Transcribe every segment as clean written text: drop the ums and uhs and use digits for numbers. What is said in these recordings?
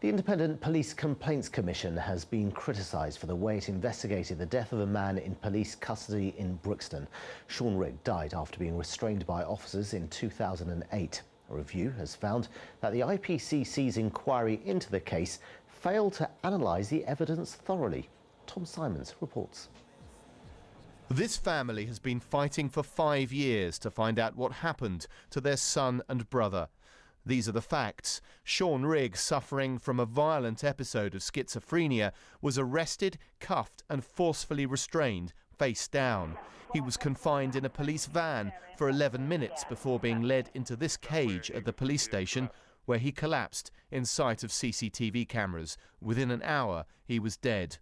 The Independent Police Complaints Commission has been criticised for the way it investigated the death of a man in police custody in Brixton. Sean Rigg died after being restrained by officers in 2008. A review has found that the IPCC's inquiry into the case failed to analyse the evidence thoroughly. Tom Simons reports. This family has been fighting for 5 years to find out what happened to their son and brother. These are the facts. Sean Rigg, suffering from a violent episode of schizophrenia, was arrested, cuffed and forcefully restrained, face down. He was confined in a police van for 11 minutes before being led into this cage at the police station, where he collapsed in sight of CCTV cameras. Within an hour, he was dead.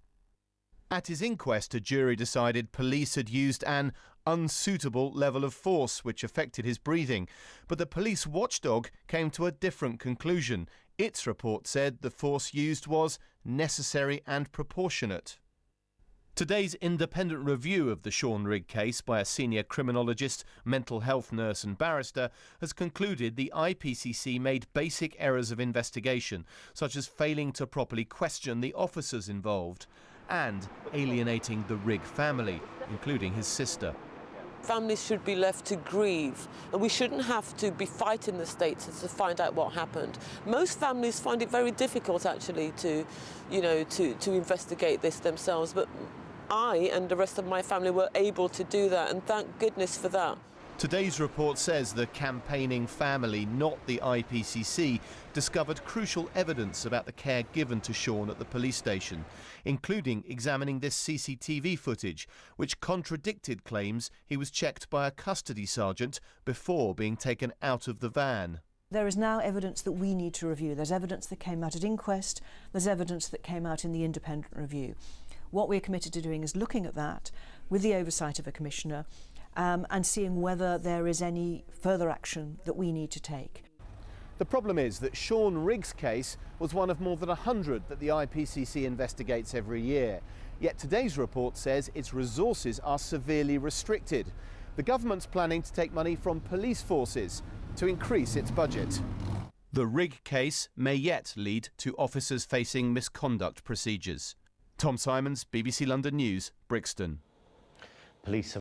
At his inquest, a jury decided police had used an unsuitable level of force which affected his breathing. But the police watchdog came to a different conclusion. Its report said the force used was necessary and proportionate. Today's independent review of the Sean Rigg case by a senior criminologist, mental health nurse and barrister has concluded the IPCC made basic errors of investigation, such as failing to properly question the officers involved and alienating the Rigg family, including his sister. Families should be left to grieve, and we shouldn't have to be fighting the state to find out what happened. Most families find it very difficult, actually, to investigate this themselves, but I and the rest of my family were able to do that, and thank goodness for that. Today's report says the campaigning family, not the IPCC, discovered crucial evidence about the care given to Sean at the police station, including examining this CCTV footage, which contradicted claims he was checked by a custody sergeant before being taken out of the van. There is now evidence that we need to review. There's evidence that came out at inquest, there's evidence that came out in the independent review. What we're committed to doing is looking at that with the oversight of a commissioner and seeing whether there is any further action that we need to take. The problem is that Sean Rigg's case was one of more than 100 that the IPCC investigates every year. Yet today's report says its resources are severely restricted. The government's planning to take money from police forces to increase its budget. The Rigg case may yet lead to officers facing misconduct procedures. Tom Simons, BBC London News, Brixton. Police